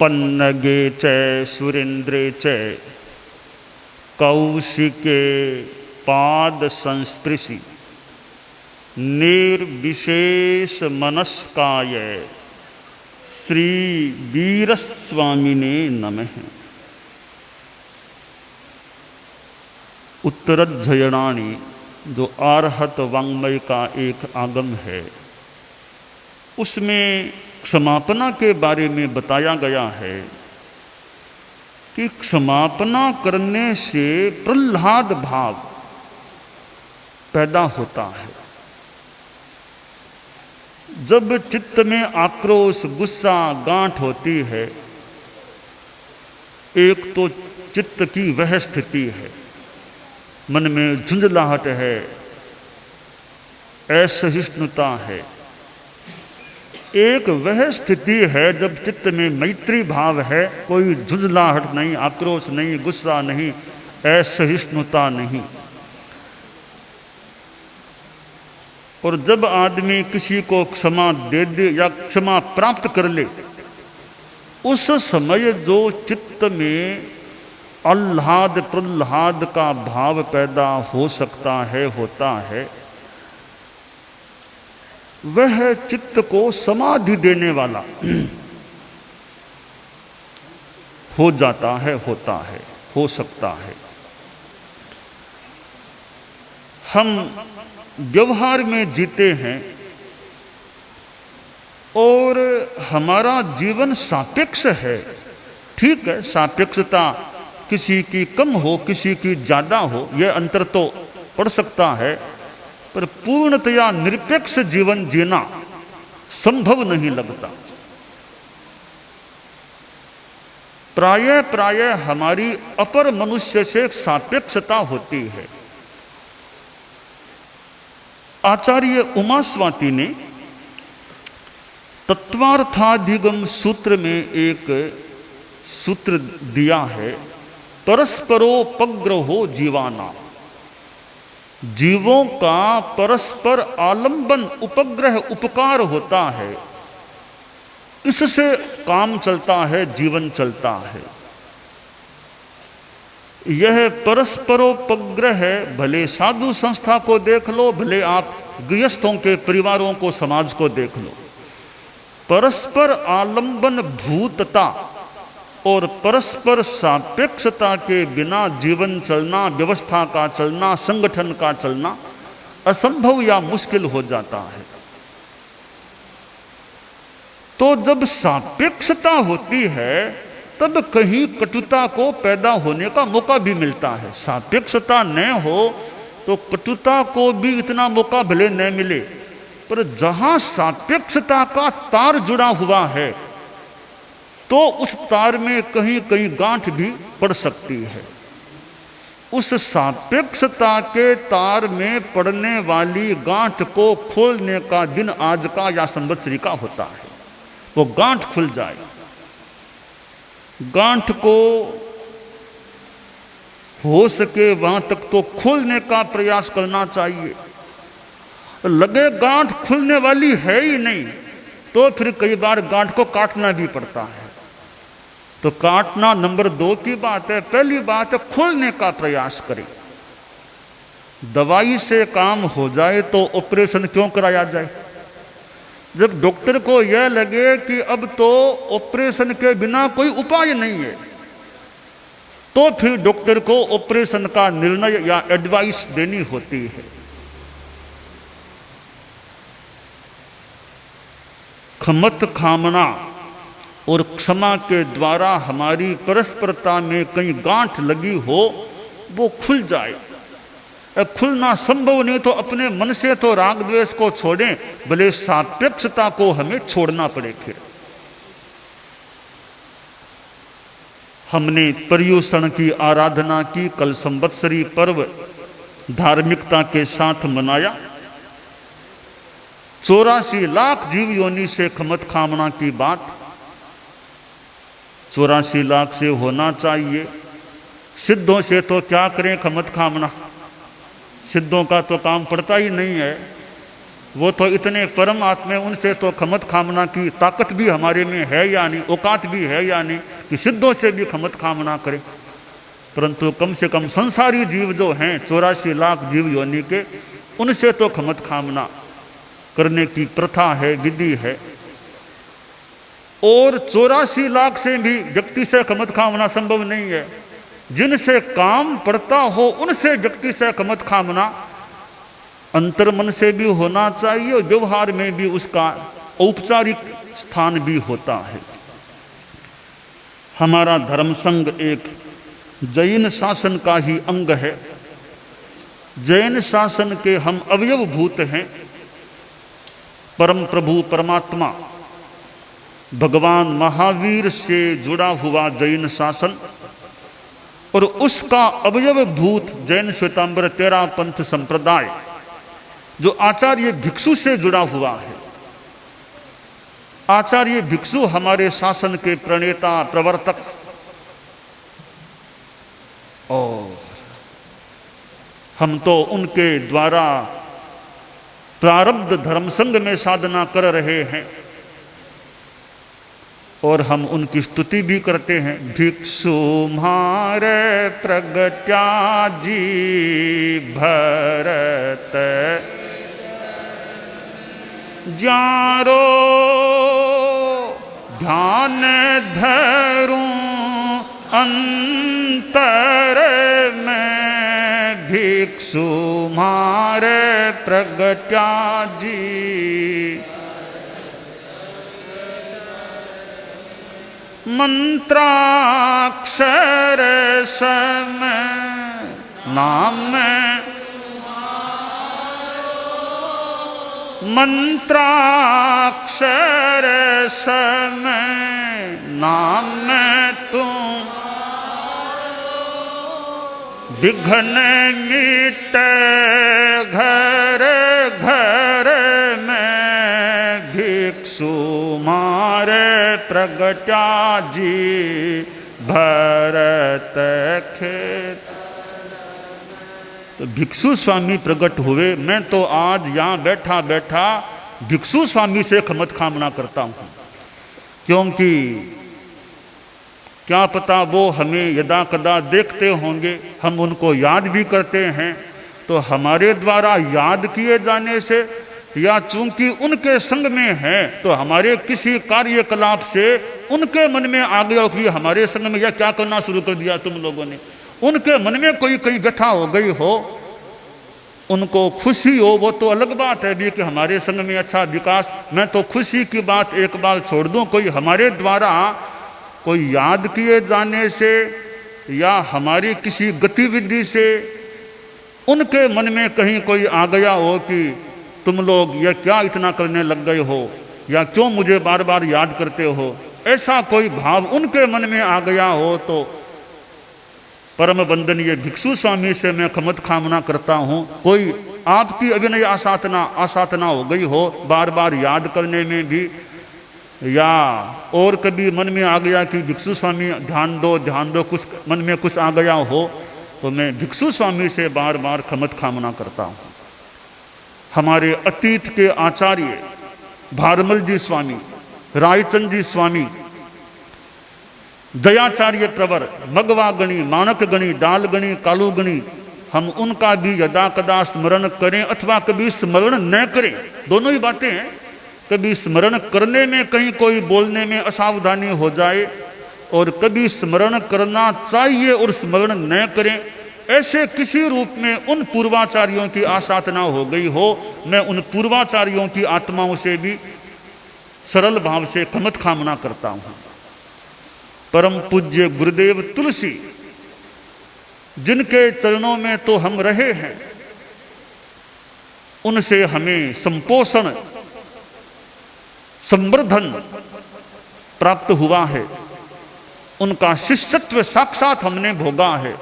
पन्नगे च सुरेन्द्रे च कौशिके पाद संस्पृशि निर्विशेष मनस्काय श्री वीरस्वामिने नमः। उत्तरध्ययनानि जो आर्हत वाङ्मय का एक आगम है, उसमें क्षमापना के बारे में बताया गया है कि क्षमापना करने से प्रह्लाद भाव पैदा होता है। जब चित्त में आक्रोश, गुस्सा, गांठ होती है, एक तो चित्त की वह स्थिति है, मन में झुंझलाहट है, असहिष्णुता है। एक वह स्थिति है जब चित्त में मैत्री भाव है, कोई झुंझलाहट नहीं, आक्रोश नहीं, गुस्सा नहीं, असहिष्णुता नहीं। और जब आदमी किसी को क्षमा दे दे या क्षमा प्राप्त कर ले, उस समय जो चित्त में आह्लाद प्रह्लाद का भाव पैदा हो सकता है, होता है, वह चित्त को समाधि देने वाला हो जाता है, होता है, हो सकता है। हम व्यवहार में जीते हैं और हमारा जीवन सापेक्ष है। ठीक है, सापेक्षता किसी की कम हो, किसी की ज्यादा हो, यह अंतर तो पड़ सकता है, पर पूर्णतया निरपेक्ष जीवन जीना संभव नहीं लगता। प्रायः प्रायः हमारी अपर मनुष्य से सापेक्षता होती है। आचार्य उमास्वाती ने तत्वार्थाधिगम सूत्र में एक सूत्र दिया है, परस्परोपग्रहो जीवाना। जीवों का परस्पर आलंबन, उपग्रह, उपकार होता है, इससे काम चलता है, जीवन चलता है। यह परस्परोपग्रह भले साधु संस्था को देख लो, भले आप गृहस्थों के परिवारों को, समाज को देख लो, परस्पर आलंबन भूतता और परस्पर सापेक्षता के बिना जीवन चलना, व्यवस्था का चलना, संगठन का चलना असंभव या मुश्किल हो जाता है। तो जब सापेक्षता होती है, तब कहीं कटुता को पैदा होने का मौका भी मिलता है। सापेक्षता न हो तो कटुता को भी इतना मौका भले न मिले, पर जहां सापेक्षता का तार जुड़ा हुआ है, तो उस तार में कहीं कहीं गांठ भी पड़ सकती है। उस सापेक्षता के तार में पड़ने वाली गांठ को खोलने का दिन आज का या संवत्सरी का होता है। वो गांठ खुल जाए, गांठ को हो सके वहां तक तो खोलने का प्रयास करना चाहिए। लगे गांठ खुलने वाली है ही नहीं, तो फिर कई बार गांठ को काटना भी पड़ता है। तो काटना नंबर 2 की बात है। पहली बात है खोलने का प्रयास करें। दवाई से काम हो जाए तो ऑपरेशन क्यों कराया जाए? जब डॉक्टर को यह लगे कि अब तो ऑपरेशन के बिना कोई उपाय नहीं है, तो फिर डॉक्टर को ऑपरेशन का निर्णय या एडवाइस देनी होती है। खमत खामना और क्षमा के द्वारा हमारी परस्परता में कहीं गांठ लगी हो, वो खुल जाए। खुलना संभव नहीं तो अपने मन से तो राग द्वेष को छोड़ें, भले सापेक्षता को हमें छोड़ना पड़े। फिर हमने पर्युषण की आराधना की, कल संवत्सरी पर्व धार्मिकता के साथ मनाया। 84 लाख जीव योनि से खमत खामना की बात 84 लाख से होना चाहिए। सिद्धों से तो क्या करें खमत खामना, सिद्धों का तो काम पड़ता ही नहीं है। वो तो इतने परम आत्मा, उनसे तो खमत खामना की ताकत भी हमारे में है या नहीं, औकात भी है या नहीं कि सिद्धों से भी खमत खामना करें। परंतु कम से कम संसारी जीव जो हैं 84 लाख जीव योनि के, उनसे तो खमत खामना करने की प्रथा है, विधि है। और 84 लाख से भी व्यक्ति से खमत खामना संभव नहीं है। जिनसे काम पड़ता हो उनसे व्यक्ति से खमत खामना अंतर्मन से भी होना चाहिए और व्यवहार में भी उसका औपचारिक स्थान भी होता है। हमारा धर्म संघ एक जैन शासन का ही अंग है। जैन शासन के हम अवयवभूत हैं। परम प्रभु परमात्मा भगवान महावीर से जुड़ा हुआ जैन शासन और उसका अवयवभूत जैन श्वेतांबर तेरा पंथ संप्रदाय जो आचार्य भिक्षु से जुड़ा हुआ है। आचार्य भिक्षु हमारे शासन के प्रणेता, प्रवर्तक और हम तो उनके द्वारा प्रारब्ध धर्म संघ में साधना कर रहे हैं और हम उनकी स्तुति भी करते हैं। भिक्षु म्हारे प्रगट्या जी भरत जारो ध्यान धरूं अंतर में भिक्षु म्हारे प्रगट्या जी मंत्राक्षर सम नाम मंत्राक्षर सम नाम तुम विघ्न मिट घर घर में भिक्षु मारे प्रगट्या जी भरत खेत। तो भिक्षु स्वामी प्रकट हुए। मैं तो आज यहाँ बैठा बैठा भिक्षु स्वामी से खमत कामना करता हूँ, क्योंकि क्या पता वो हमें यदा कदा देखते होंगे, हम उनको याद भी करते हैं। तो हमारे द्वारा याद किए जाने से या चूंकि उनके संग में है तो हमारे किसी कार्यकलाप से उनके मन में आ गया कि हमारे संग में यह क्या करना शुरू कर दिया तुम लोगों ने। उनके मन में कोई कहीं व्यथा हो गई हो, उनको खुशी हो, वो तो अलग बात है भी कि हमारे संग में अच्छा विकास। मैं तो खुशी की बात एक बार छोड़ दूं, कोई हमारे द्वारा कोई याद किए जाने से या हमारी किसी गतिविधि से उनके मन में कहीं कोई आ गया हो कि तुम लोग यह क्या इतना करने लग गए हो या क्यों मुझे बार बार याद करते हो, ऐसा कोई भाव उनके मन में आ गया हो तो परम वंदनीय भिक्षु स्वामी से मैं खमत कामना करता हूँ। कोई आपकी अभिनय आसाधना हो गई हो बार बार याद करने में भी, या और कभी मन में आ गया कि भिक्षु स्वामी ध्यान दो, कुछ मन में कुछ आ गया हो तो मैं भिक्षु स्वामी से बार बार खमत कामना करता हूँ। हमारे अतीत के आचार्य भारमल जी स्वामी, रायचंद जी स्वामी, दयाचार्य प्रवर, मगवा गणी, मानक गणी, डाल गणी, कालू गणी, हम उनका भी यदा कदा स्मरण करें अथवा कभी स्मरण न करें, दोनों ही बातें हैं। कभी स्मरण करने में कहीं कोई बोलने में असावधानी हो जाए और कभी स्मरण करना चाहिए और स्मरण न करें, ऐसे किसी रूप में उन पूर्वाचार्यों की आसाधना हो गई हो, मैं उन पूर्वाचार्यों की आत्माओं से भी सरल भाव से खमत कामना करता हूँ। परम पूज्य गुरुदेव तुलसी जिनके चरणों में तो हम रहे हैं, उनसे हमें संपोषण संवर्धन प्राप्त हुआ है, उनका शिष्यत्व साक्षात हमने भोगा है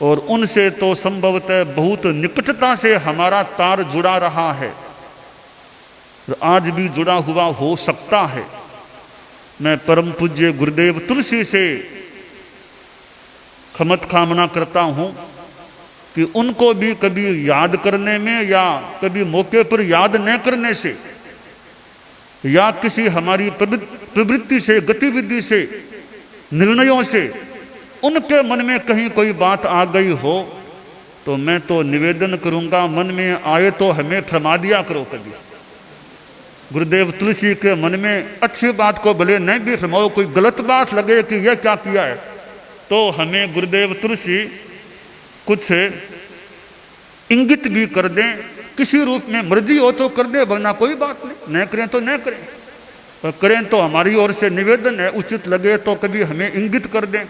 और उनसे तो संभवतः बहुत निकटता से हमारा तार जुड़ा रहा है, आज भी जुड़ा हुआ हो सकता है। मैं परम पूज्य गुरुदेव तुलसी से खमत कामना करता हूँ कि उनको भी कभी याद करने में या कभी मौके पर याद न करने से या किसी हमारी प्रवृत्ति से, गतिविधि से, निर्णयों से उनके मन में कहीं कोई बात आ गई हो, तो मैं तो निवेदन करूंगा, मन में आए तो हमें फरमा दिया करो कभी। गुरुदेव तुलसी के मन में अच्छी बात को भले नहीं भी फरमाओ, कोई गलत बात लगे कि यह क्या किया है, तो हमें गुरुदेव तुलसी कुछ इंगित भी कर दें, किसी रूप में मर्जी हो तो कर दे, वरना कोई बात नहीं, न करें तो न करें, पर करें तो हमारी ओर से निवेदन है, उचित लगे तो कभी हमें इंगित कर दें।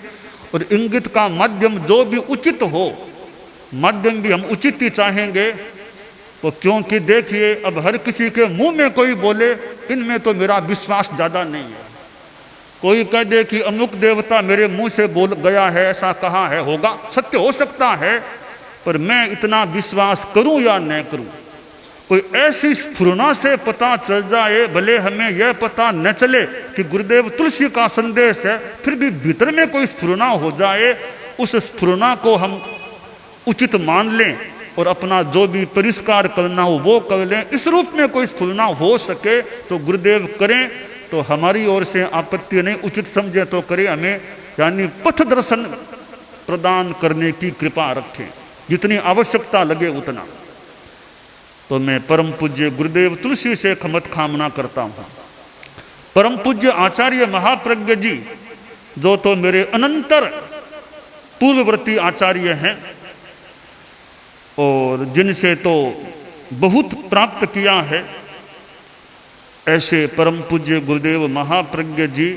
और इंगित का माध्यम जो भी उचित हो, माध्यम भी हम उचित ही चाहेंगे, तो क्योंकि देखिए अब हर किसी के मुंह में कोई बोले, इनमें तो मेरा विश्वास ज़्यादा नहीं है। कोई कह दे कि अमुक देवता मेरे मुंह से बोल गया है, ऐसा कहा है, होगा, सत्य हो सकता है, पर मैं इतना विश्वास करूं या न करूं। कोई ऐसी स्फुरना से पता चल जाए, भले हमें यह पता न चले कि गुरुदेव तुलसी का संदेश है, फिर भी भीतर में कोई स्फुरना हो जाए, उस स्फुरना को हम उचित मान लें और अपना जो भी परिष्कार करना हो वो कर लें। इस रूप में कोई स्फुरना हो सके तो गुरुदेव करें, तो हमारी ओर से आपत्ति नहीं, उचित समझे तो करें, हमें यानी पथ दर्शन प्रदान करने की कृपा रखें, जितनी आवश्यकता लगे उतना। तो मैं परम पूज्य गुरुदेव तुलसी से खमत कामना करता हूँ। परम पूज्य आचार्य महाप्रज्ञ जी, जो तो मेरे अनंतर पूर्ववर्ती आचार्य हैं और जिनसे तो बहुत प्राप्त किया है, ऐसे परम पूज्य गुरुदेव महाप्रज्ञ जी,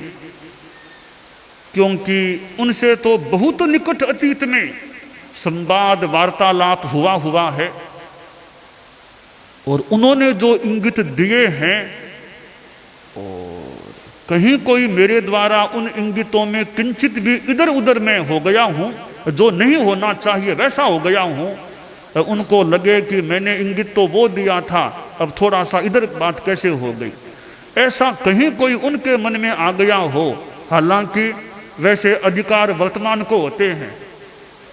क्योंकि उनसे तो बहुत निकट अतीत में संवाद वार्तालाप हुआ है, और उन्होंने जो इंगित दिए हैं, और कहीं कोई मेरे द्वारा उन इंगितों में किंचित भी इधर उधर में हो गया हूं, जो नहीं होना चाहिए वैसा हो गया हूं, तो उनको लगे कि मैंने इंगित तो वो दिया था, अब थोड़ा सा इधर बात कैसे हो गई, ऐसा कहीं कोई उनके मन में आ गया हो। हालांकि वैसे अधिकार वर्तमान को होते हैं,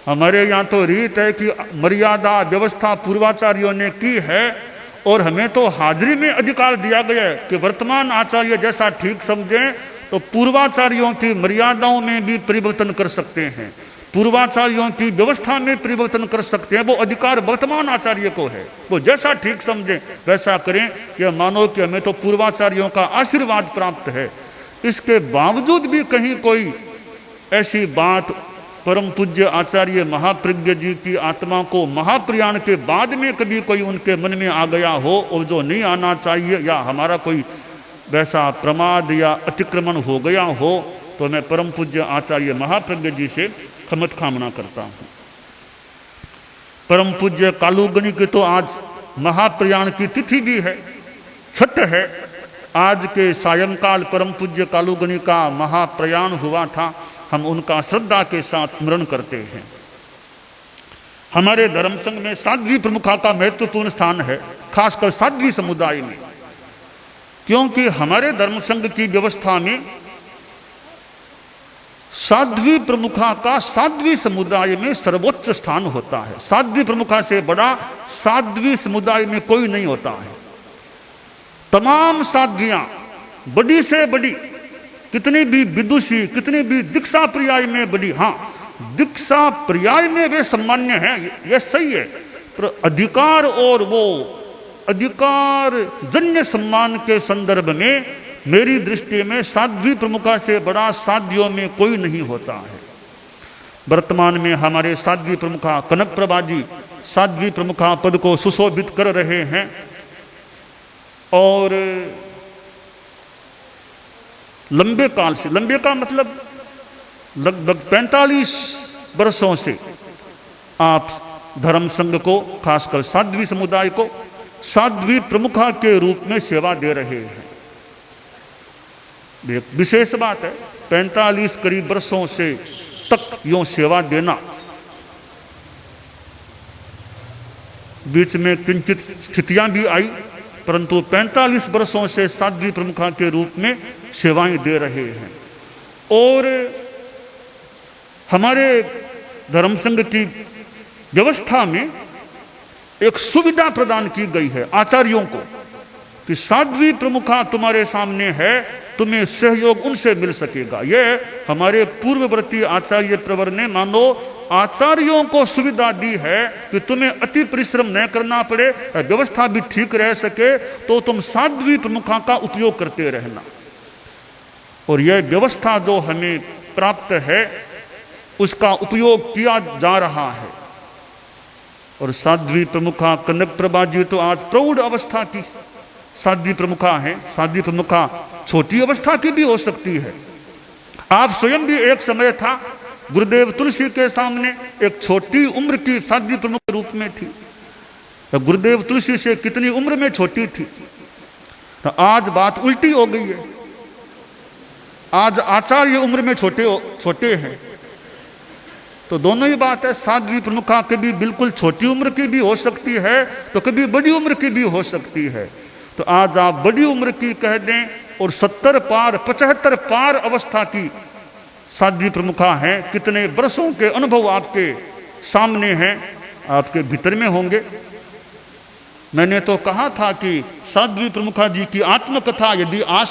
हमारे यहाँ तो रीत है कि मर्यादा व्यवस्था पूर्वाचार्यों ने की है, और हमें तो हाजिरी में अधिकार दिया गया है कि वर्तमान आचार्य जैसा ठीक समझें तो पूर्वाचार्यों की मर्यादाओं में भी परिवर्तन कर सकते हैं, पूर्वाचार्यों की व्यवस्था में परिवर्तन कर सकते हैं। वो अधिकार वर्तमान आचार्य को है, वो जैसा ठीक समझें वैसा करें। यह मानो कि हमें तो पूर्वाचार्यों का आशीर्वाद प्राप्त है, इसके बावजूद भी कहीं कोई ऐसी बात परम पूज्य आचार्य महाप्रज्ञ जी की आत्मा को महाप्रयाण के बाद में कभी कोई उनके मन में आ गया हो, और जो नहीं आना चाहिए, या हमारा कोई वैसा प्रमाद या अतिक्रमण हो गया हो, तो मैं परम पूज्य आचार्य महाप्रज्ञ जी से खमत कामना करता हूँ। परम पूज्य कालूगनी की तो आज महाप्रयाण की तिथि भी है, छठ है। आज के सायंकाल परम पूज्य कालूगनी का महाप्रयाण हुआ था, हम उनका श्रद्धा के साथ स्मरण करते हैं। हमारे धर्म संघ में साध्वी प्रमुखा का महत्वपूर्ण स्थान है, खासकर साध्वी समुदाय में, क्योंकि हमारे धर्म संघ की व्यवस्था में साध्वी प्रमुखा का साध्वी समुदाय में सर्वोच्च स्थान होता है। साध्वी प्रमुखा से बड़ा साध्वी समुदाय में कोई नहीं होता है। तमाम साध्वियां बड़ी से बड़ी, कितनी भी विदुषी, कितनी भी दीक्षा पर्याय में बड़ी, हाँ दीक्षा पर्याय में वे सम्मान्य हैं, यह सही है, पर अधिकार और वो अधिकार जन्य सम्मान के संदर्भ में मेरी दृष्टि में साध्वी प्रमुखा से बड़ा साध्वियों में कोई नहीं होता है। वर्तमान में हमारे साध्वी प्रमुखा कनक प्रभा जी साध्वी प्रमुखा पद को सुशोभित कर रहे हैं, और लंबे काल से, लंबे का मतलब लगभग 45 वर्षों से आप धर्म संघ को, खासकर साध्वी समुदाय को साध्वी प्रमुखा के रूप में सेवा दे रहे हैं। एक विशेष बात है, 45 करीब वर्षों से तक यूं सेवा देना। बीच में किंचित स्थितियां भी आई, परंतु 45 वर्षों से साध्वी प्रमुखा के रूप में सेवाएं दे रहे हैं। और हमारे धर्म संघ की व्यवस्था में एक सुविधा प्रदान की गई है आचार्यों को कि साध्वी प्रमुखा तुम्हारे सामने है, तुम्हें सहयोग उनसे मिल सकेगा। यह हमारे पूर्ववर्ती आचार्य प्रवर ने मानो आचार्यों को सुविधा दी है कि तुम्हें अति परिश्रम न करना पड़े, व्यवस्था भी ठीक रह सके, तो तुम साध्वी प्रमुखा का उपयोग करते रहना। और यह व्यवस्था जो हमें प्राप्त है उसका उपयोग किया जा रहा है। और साध्वी प्रमुखा कनक प्रभा जी तो आज प्रौढ़ अवस्था की साध्वी प्रमुखा है। साध्वी प्रमुखा छोटी अवस्था की भी हो सकती है। आप स्वयं भी एक समय था गुरुदेव तुलसी के सामने एक छोटी उम्र की साध्वी प्रमुख के रूप में थी। तो गुरुदेव तुलसी से कितनी उम्र में छोटी थी। तो आज बात उल्टी हो गई है। आज आचार्य उम्र में छोटे हैं। तो दोनों ही बात है। साध्वी प्रमुखा कभी बिल्कुल छोटी उम्र की भी हो सकती है, तो कभी बड़ी उम्र की भी हो सकती है। तो आज आप बड़ी उम्र की कह दें और 70 पार 75 पार अवस्था की साध्वी प्रमुखा हैं। कितने बरसों के अनुभव आपके सामने हैं, आपके भीतर में होंगे। मैंने तो कहा था कि साध्वी प्रमुखा जी की आत्मकथा यदि आ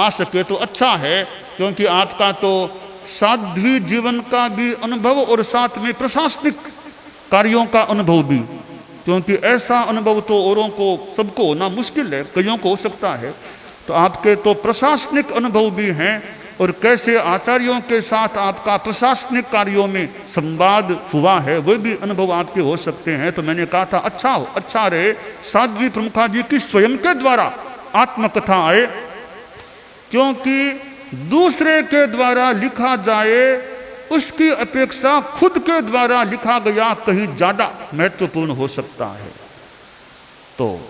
सके तो अच्छा है, क्योंकि आपका तो साध्वी जीवन का भी अनुभव और साथ में प्रशासनिक कार्यों का अनुभव भी, क्योंकि ऐसा अनुभव तो औरों को सबको होना मुश्किल है, कईयों को हो सकता है। तो आपके तो प्रशासनिक अनुभव भी हैं और कैसे आचार्यों के साथ आपका प्रशासनिक कार्यों में संवाद हुआ है वो भी अनुभव आपके हो सकते हैं। तो मैंने कहा था अच्छा रहे साध्वी प्रमुखा जी की स्वयं के द्वारा आत्मकथा आए, क्योंकि दूसरे के द्वारा लिखा जाए उसकी अपेक्षा खुद के द्वारा लिखा गया कहीं ज्यादा महत्वपूर्ण हो सकता है। तो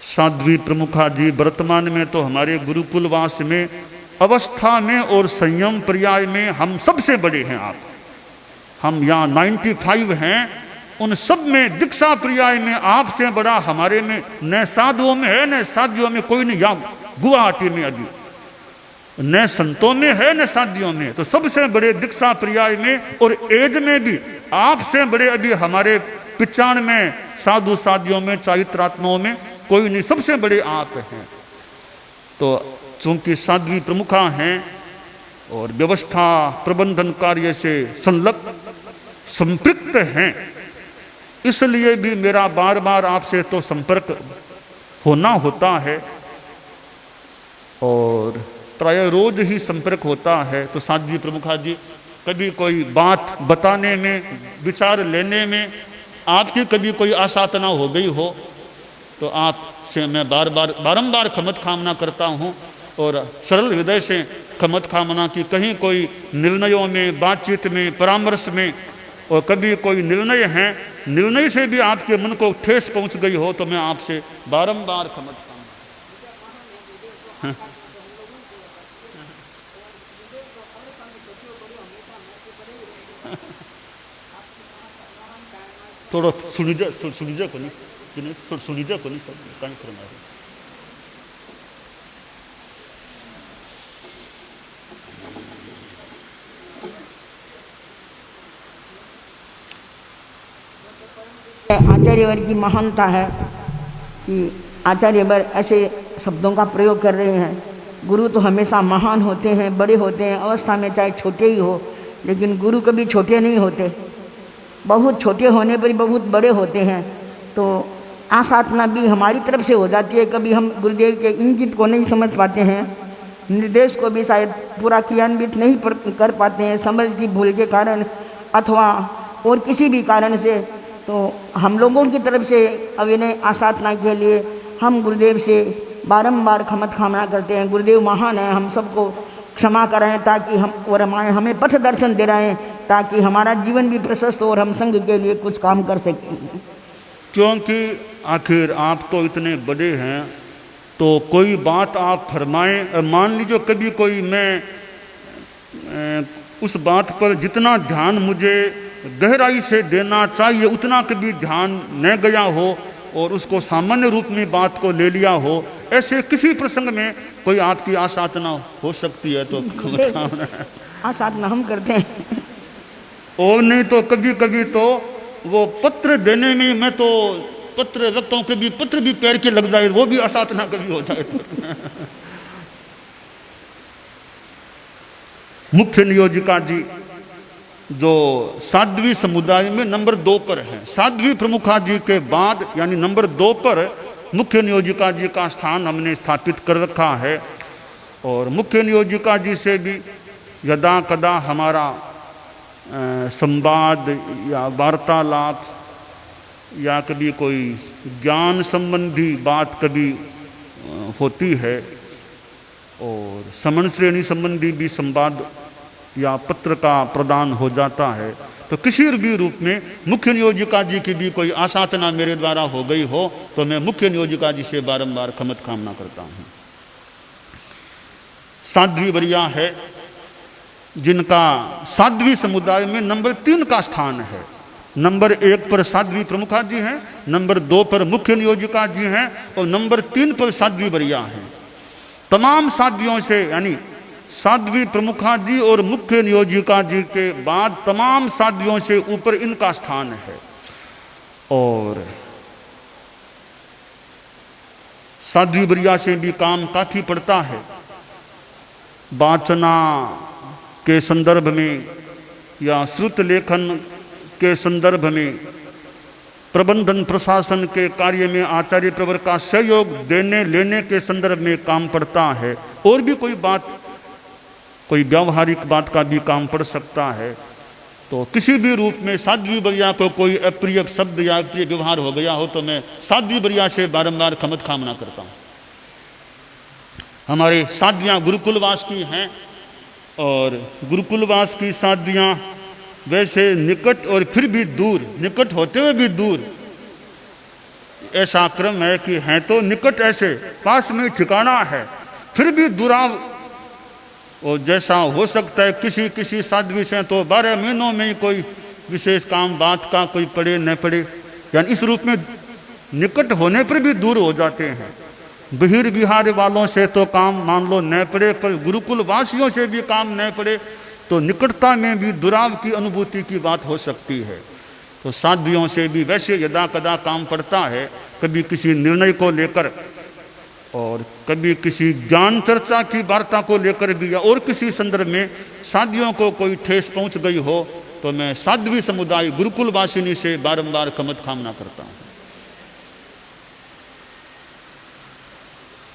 साध्वी प्रमुखा जी वर्तमान में तो हमारे गुरुकुलवास में अवस्था में और संयम पर्याय में हम सबसे बड़े हैं। हम यहाँ 95 हैं, उन सब में दीक्षा पर्याय में आपसे बड़ा हमारे में न साधुओं में है न साध्वियों में कोई नहीं। यहाँ गुवाहाटी में अभी न संतों में है न साधियों में, तो सबसे बड़े दीक्षा पर्याय में और एज में भी आपसे बड़े अभी हमारे 95 में साधु साधियों में चारित्रात्माओं में कोई नहीं, सबसे बड़े आप हैं। तो चूंकि साध्वी प्रमुखा हैं और व्यवस्था प्रबंधन कार्य से संलग्न संपृक्त हैं, इसलिए भी मेरा बार बार आपसे तो संपर्क होना होता है और प्राय रोज ही संपर्क होता है। तो साध्वी प्रमुखा जी कभी कोई बात बताने में विचार लेने में आपकी कभी कोई आशातना हो गई हो तो आपसे मैं बारंबार क्षमत कामना करता हूँ और सरल हृदय से क्षमत कामना की कहीं कोई निर्णयों में बातचीत में परामर्श में और कभी कोई निर्णय से भी आपके मन को ठेस पहुँच गई हो तो मैं आपसे बारंबार क्षमत कामना। थोड़ा सुनिजा को नहीं सब कहीं करना है। आचार्यवर की महानता है कि आचार्यवर ऐसे शब्दों का प्रयोग कर रहे हैं। गुरु तो हमेशा महान होते हैं, बड़े होते हैं, अवस्था में चाहे छोटे ही हो, लेकिन गुरु कभी छोटे नहीं होते। बहुत छोटे होने पर बहुत बड़े होते हैं। तो आसाधना भी हमारी तरफ से हो जाती है। कभी हम गुरुदेव के इंगित को नहीं समझ पाते हैं, निर्देश को भी शायद पूरा क्रियान्वित नहीं कर पाते हैं, समझ की भूल के कारण अथवा और किसी भी कारण से। तो हम लोगों की तरफ से अविनय आसाधना के लिए हम गुरुदेव से बारंबार क्षमत कामना करते हैं। गुरुदेव महान है, हम सबको क्षमा कराएं ताकि हम और हमें पथ दर्शन दे रहे हैं ताकि हमारा जीवन भी प्रशस्त हो और हम संघ के लिए कुछ काम कर सकें। क्योंकि आखिर आप तो इतने बड़े हैं तो कोई बात आप फरमाएं। मान लीजिए कभी कोई मैं उस बात पर जितना ध्यान मुझे गहराई से देना चाहिए उतना कभी ध्यान न गया हो और उसको सामान्य रूप में बात को ले लिया हो, ऐसे किसी प्रसंग में कोई आपकी आसाधना हो सकती है तो आसाधना हम करते हैं। और नहीं तो कभी कभी तो वो पत्र देने में मैं तो पत्र रखता हूँ, कभी पत्र भी पैर के लग जाए, वो भी असाधना कभी हो जाए। मुख्य नियोजिका जी जो साध्वी समुदाय में नंबर 2 पर हैं, साध्वी प्रमुखा जी के बाद यानी नंबर 2 पर मुख्य नियोजिका जी का स्थान हमने स्थापित कर रखा है। और मुख्य नियोजिका जी से भी यदा कदा हमारा संवाद या वार्तालाप या कभी कोई ज्ञान संबंधी बात कभी होती है, और समन श्रेणी संबंधी भी संवाद या पत्र का प्रदान हो जाता है। तो किसी भी रूप में मुख्य नियोजिका जी की भी कोई आसाधना मेरे द्वारा हो गई हो तो मैं मुख्य नियोजिका जी से बारंबार क्षमत कामना करता हूँ। साध्वी वरिया है जिनका साध्वी समुदाय में नंबर 3 का स्थान है। नंबर 1 पर साध्वी प्रमुखा जी हैं, नंबर 2 पर मुख्य नियोजिका जी हैं और नंबर 3 पर साध्वी वरिया हैं। तमाम साध्वियों से यानी साध्वी प्रमुखा जी और मुख्य नियोजिका जी के बाद तमाम साध्वियों से ऊपर इनका स्थान है। और साध्वी वरिया से भी काम काफी पड़ता है। वाचना के संदर्भ में या श्रुत लेखन के संदर्भ में, प्रबंधन प्रशासन के कार्य में आचार्य प्रवर का सहयोग देने लेने के संदर्भ में काम पड़ता है। और भी कोई बात, कोई व्यावहारिक बात का भी काम पड़ सकता है। तो किसी भी रूप में साध्वी वरिया को कोई अप्रिय शब्द या अप्रिय व्यवहार हो गया हो तो मैं साध्वी वरिया से बारंबार क्षमत कामना करता हूँ। हमारे साध्वियाँ गुरुकुलवास की हैं और गुरुकुलवास की साध्वियाँ वैसे निकट और फिर भी दूर, निकट होते हुए भी दूर, ऐसा क्रम है कि हैं तो निकट ऐसे पास में ठिकाना है, फिर भी दुराव। और जैसा हो सकता है किसी किसी साध्वी से तो 12 महीनों में ही कोई विशेष काम बात का कोई पड़े न पड़े, यानी इस रूप में निकट होने पर भी दूर हो जाते हैं। बहिर बिहार वालों से तो काम मान लो न पड़े, पर गुरुकुल वासियों से भी काम न पड़े तो निकटता में भी दुराव की अनुभूति की बात हो सकती है। तो साध्वियों से भी वैसे यदा कदा काम पड़ता है, कभी किसी निर्णय को लेकर और कभी किसी ज्ञान चर्चा की वार्ता को लेकर भी या और किसी संदर्भ में साध्वियों को कोई ठेस पहुंच गई हो तो मैं साध्वी समुदाय गुरुकुल वासिनी से बारंबार क्षमत कामना करता हूँ।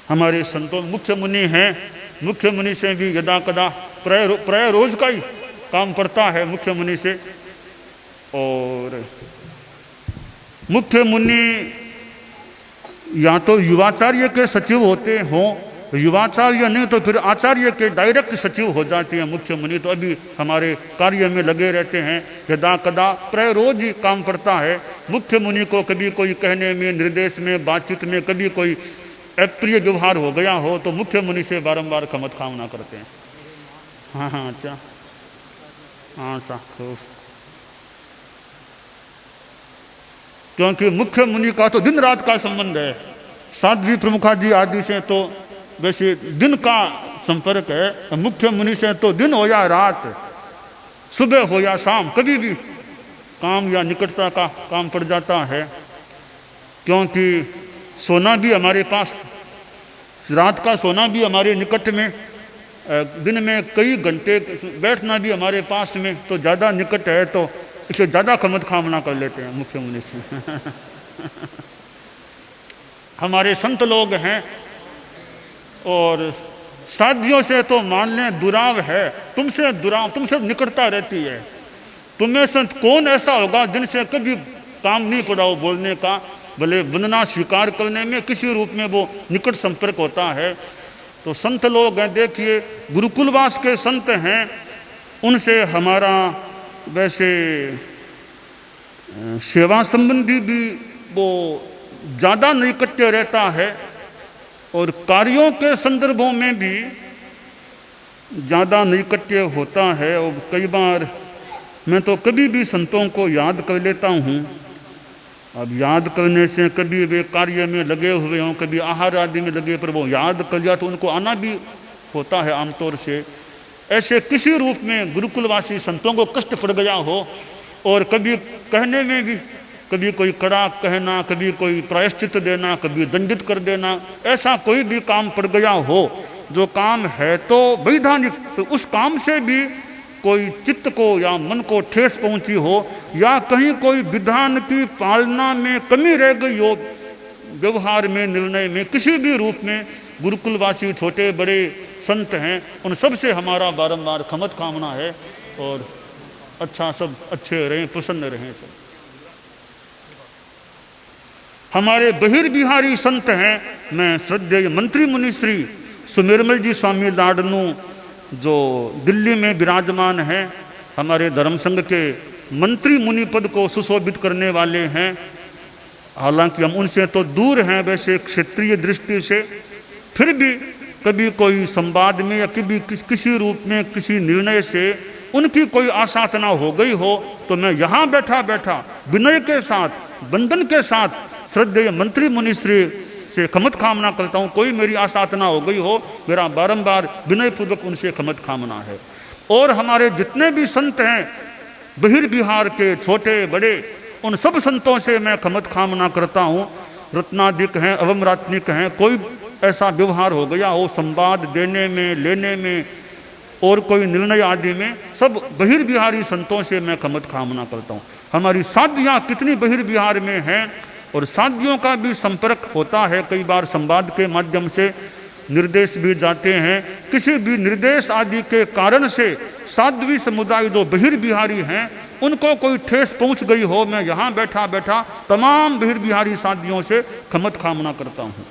हमारे संतों मुख्य मुनि हैं, मुख्य मुनि से भी यदा कदा प्राय रोज का ही काम पड़ता है मुख्य मुनि से। और मुख्य मुनि या तो युवाचार्य के सचिव होते हों, युवाचार्य नहीं तो फिर आचार्य के डायरेक्ट सचिव हो जाते हैं मुख्य मुनि। तो अभी हमारे कार्य में लगे रहते हैं, यदा कदा प्राय रोज ही काम पड़ता है मुख्य मुनि को। कभी कोई कहने में, निर्देश में, बातचीत में कभी कोई अप्रिय व्यवहार हो गया हो तो मुख्य मुनि से बारंबार क्षमत कामना करते हैं। हाँ हाँ अच्छा हाँ साखुश, क्योंकि मुख्य मुनि का तो दिन रात का संबंध है। साध्वी प्रमुखा जी आदि से तो वैसे दिन का संपर्क है, मुख्य मुनि से तो दिन हो या रात, सुबह हो या शाम, कभी भी काम या निकटता का काम पड़ जाता है। क्योंकि सोना भी हमारे पास, रात का सोना भी हमारे निकट में, दिन में कई घंटे बैठना भी हमारे पास में, तो ज़्यादा निकट है तो इसे ज़्यादा क्षमत कामना कर लेते हैं मुख्य मुनि से। हमारे संत लोग हैं और साध्वियों से तो मान लें दुराव है, तुमसे दुराव, तुमसे निकटता रहती है। तुम्हें संत कौन ऐसा होगा जिनसे कभी काम नहीं पड़ा हो बोलने का, भले वंदना स्वीकार करने में किसी रूप में वो निकट संपर्क होता है। तो संत लोग हैं, देखिए गुरुकुलवास के संत हैं, उनसे हमारा वैसे सेवा संबंधी भी वो ज़्यादा नैकट्य रहता है और कार्यों के संदर्भों में भी ज़्यादा नैकट्य होता है। और कई बार मैं तो कभी भी संतों को याद कर लेता हूँ। अब याद करने से कभी वे कार्य में लगे हुए हों, कभी आहार आदि में लगे, पर वो याद कर लिया तो उनको आना भी होता है आमतौर से। ऐसे किसी रूप में गुरुकुलवासी संतों को कष्ट पड़ गया हो, और कभी कहने में भी कभी कोई कड़ा कहना, कभी कोई प्रायश्चित देना, कभी दंडित कर देना, ऐसा कोई भी काम पड़ गया हो जो काम है तो वैधानिक, तो उस काम से भी कोई चित्त को या मन को ठेस पहुंची हो, या कहीं कोई विधान की पालना में कमी रह गई हो, व्यवहार में, निर्णय में, किसी भी रूप में, गुरुकुलवासी छोटे बड़े संत हैं, उन सब से हमारा बारंबार क्षमत कामना है। और अच्छा, सब अच्छे रहें, प्रसन्न रहें सब। हमारे बहिर्बिहारी संत हैं, मैं श्रद्धेय मंत्री मुनि श्री सुमेरमल जी स्वामी लाडनू जो दिल्ली में विराजमान हैं, हमारे धर्म संघ के मंत्री मुनि पद को सुशोभित करने वाले हैं। हालांकि हम उनसे तो दूर हैं वैसे क्षेत्रीय दृष्टि से, फिर भी कभी कोई संवाद में या कभी किसी रूप में किसी निर्णय से उनकी कोई आसाधना हो गई हो, तो मैं यहाँ बैठा बैठा विनय के साथ, बंधन के साथ श्रद्धेय मंत्री मुनि श्री से क्षमत कामना करता हूँ। कोई मेरी आसाधना हो गई हो, मेरा बारंबार विनयपूर्वक उनसे क्षमत कामना है। और हमारे जितने भी संत हैं बहिर्बिहार के, छोटे बड़े, उन सब संतों से मैं क्षमत कामना करता हूँ। रत्नादिक हैं, अवमरात्निक हैं, कोई ऐसा व्यवहार हो गया हो संवाद देने में, लेने में और कोई निर्णय आदि में, सब बहिर्बिहारी संतों से मैं क्षमत कामना करता हूँ। हमारी साधियाँ कितनी बहिर्बिहार में हैं, और साधियों का भी संपर्क होता है, कई बार संवाद के माध्यम से निर्देश भी जाते हैं। किसी भी निर्देश आदि के कारण से साध्वी समुदाय जो बहिर्बिहारी हैं उनको कोई ठेस पहुंच गई हो, मैं यहाँ बैठा बैठा तमाम बहिर्बिहारी साधियों से क्षमत कामना करता हूँ।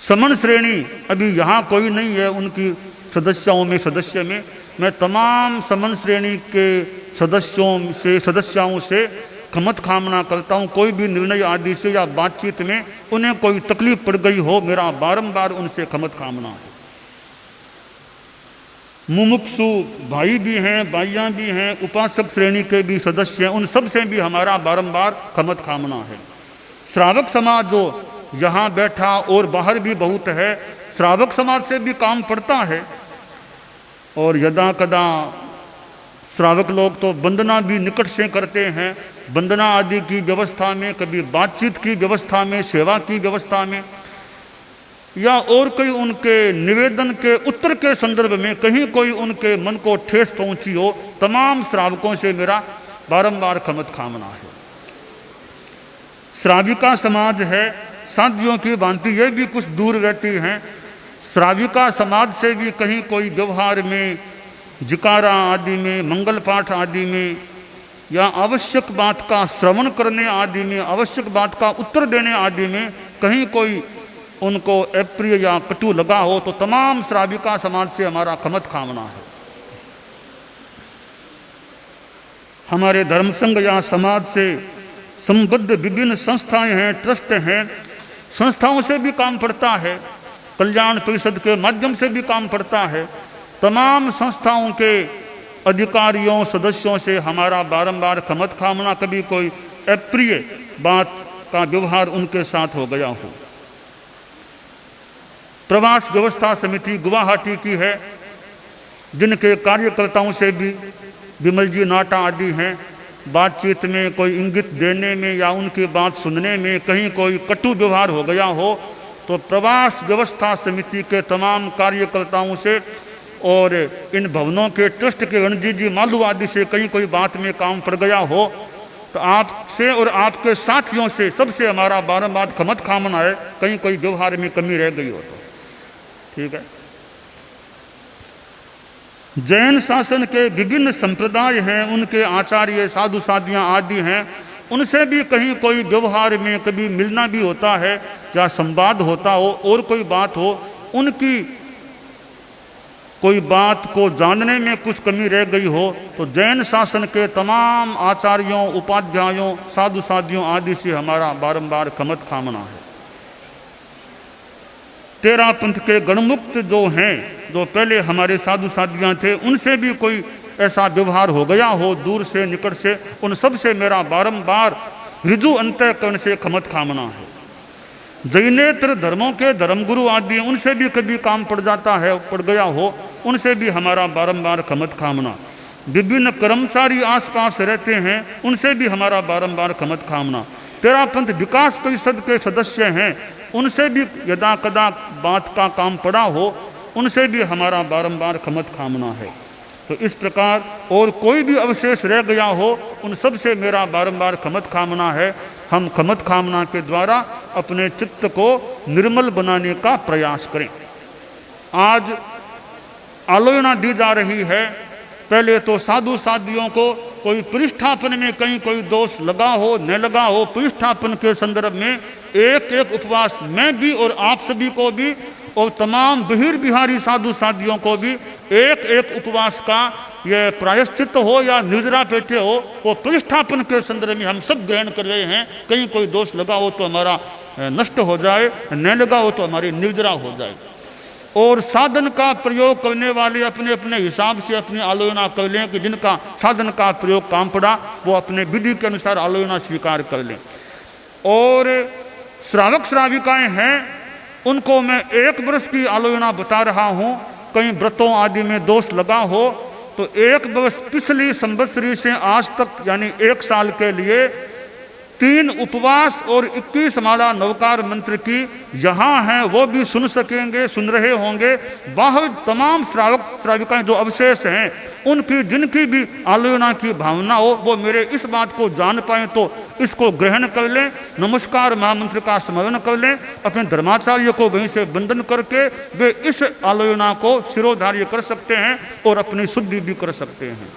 समन श्रेणी अभी यहाँ कोई नहीं है उनकी सदस्यों में, सदस्य में, मैं तमाम समन श्रेणी के सदस्यों से क्षमत कामना करता हूँ। कोई भी निर्णय आदि से या बातचीत में उन्हें कोई तकलीफ पड़ गई हो, मेरा बारंबार उनसे क्षमत कामना है। मुमुक्षु भाई भी हैं, भाइयाँ भी हैं, उपासक श्रेणी के भी सदस्य हैं, उन सब से भी हमारा बारंबार क्षमत कामना है। श्रावक समाज जो यहाँ बैठा और बाहर भी बहुत है, श्रावक समाज से भी काम पड़ता है। और यदा कदा श्रावक लोग तो वंदना भी निकट से करते हैं, वंदना आदि की व्यवस्था में, कभी बातचीत की व्यवस्था में, सेवा की व्यवस्था में, या और कोई उनके निवेदन के उत्तर के संदर्भ में कहीं कोई उनके मन को ठेस पहुंची हो, तमाम श्रावकों से मेरा बारंबार क्षमत कामना है। श्राविका समाज है, साधियों की भांति ये भी कुछ दूर रहती हैं। श्राविका समाज से भी कहीं कोई व्यवहार में, जिकारा आदि में, मंगल पाठ आदि में, या आवश्यक बात का श्रवण करने आदि में, आवश्यक बात का उत्तर देने आदि में कहीं कोई उनको अप्रिय या कटु लगा हो, तो तमाम श्राविका समाज से हमारा क्षमत कामना है। हमारे धर्म संघ या समाज से संबद्ध विभिन्न संस्थाएं हैं, ट्रस्ट हैं, संस्थाओं से भी काम पड़ता है, कल्याण परिषद के माध्यम से भी काम पड़ता है। तमाम संस्थाओं के अधिकारियों, सदस्यों से हमारा बारंबार क्षमत कामना, कभी कोई अप्रिय बात का व्यवहार उनके साथ हो गया हो। प्रवास व्यवस्था समिति गुवाहाटी की है, जिनके कार्यकर्ताओं से भी विमल जी नाटा आदि हैं, बातचीत में कोई इंगित देने में या उनकी बात सुनने में कहीं कोई कटु व्यवहार हो गया हो, तो प्रवास व्यवस्था समिति के तमाम कार्यकर्ताओं से और इन भवनों के ट्रस्ट के रणजीत जी मालू आदि से कहीं कोई बात में काम पड़ गया हो, तो आपसे और आपके साथियों से सबसे हमारा बारंबार क्षमत कामना है, कहीं कोई व्यवहार में कमी रह गई हो तो। ठीक है। जैन शासन के विभिन्न संप्रदाय हैं, उनके आचार्य, साधु साधियाँ आदि हैं, उनसे भी कहीं कोई व्यवहार में कभी मिलना भी होता है या संवाद होता हो, और कोई बात हो, उनकी कोई बात को जानने में कुछ कमी रह गई हो, तो जैन शासन के तमाम आचार्यों, उपाध्यायों, साधु साधियों आदि से हमारा बारंबार क्षमत कामना है। तेरा पंथ के गणमुक्त जो हैं, जो पहले हमारे साधु साधियाँ थे, उनसे भी कोई ऐसा व्यवहार हो गया हो, दूर से निकट से, उन सब से मेरा बारंबार ऋजु अंतःकरण से क्षमत कामना है। जैनेतर धर्मों के धर्मगुरु आदि उनसे भी कभी काम पड़ जाता है, पड़ गया हो, उनसे भी हमारा बारंबार खमत खामना। विभिन्न कर्मचारी आसपास रहते हैं, उनसे भी हमारा बारंबार खमत खामना। तेरापंथ विकास परिषद के सदस्य हैं, उनसे भी यदा कदा बात का काम पड़ा हो, उनसे भी हमारा बारंबार खमत खामना है। तो इस प्रकार और कोई भी अवशेष रह गया हो, उन सब से मेरा बारंबार खमत खामना है। हम खमत खामना के द्वारा अपने चित्त को निर्मल बनाने का प्रयास करें। आज आलोचना दी जा रही है, पहले तो साधु साधियों को कोई प्रतिष्ठापन में कहीं कोई दोष लगा हो न लगा हो, प्रतिष्ठापन के संदर्भ में एक एक उपवास मैं भी और आप सभी को भी और तमाम बहिर बिहारी साधु साधियों को भी एक एक उपवास का ये प्रायश्चित हो या निर्जरा पेटे हो, वो प्रतिष्ठापन के संदर्भ में हम सब ग्रहण कर रहे हैं। कहीं कोई दोष लगा हो तो हमारा नष्ट हो जाए, न लगा हो तो हमारी निर्जरा हो जाए। और साधन का प्रयोग करने वाले अपने अपने हिसाब से अपनी आलोचना कर लें कि जिनका साधन का प्रयोग काम पड़ा वो अपने विधि के अनुसार आलोचना स्वीकार कर लें। और श्रावक श्राविकाएं हैं, उनको मैं 1 वर्ष की आलोचना बता रहा हूँ। कहीं व्रतों आदि में दोष लगा हो तो 1 वर्ष पिछली संवत्सरी से आज तक यानी 1 साल के लिए 3 उपवास और 21 माला नवकार मंत्र की यहाँ हैं, वो भी सुन सकेंगे, सुन रहे होंगे। बाहर तमाम श्रावक श्राविकाएं जो अवशेष हैं, उनकी जिनकी भी आलोचना की भावना हो, वो मेरे इस बात को जान पाएँ तो इसको ग्रहण कर लें, नमस्कार महामंत्र का स्मरण कर लें, अपने धर्माचार्य को वहीं से वंदन करके वे इस आलोचना को शिरोधार्य कर सकते हैं और अपनी शुद्धि भी कर सकते हैं।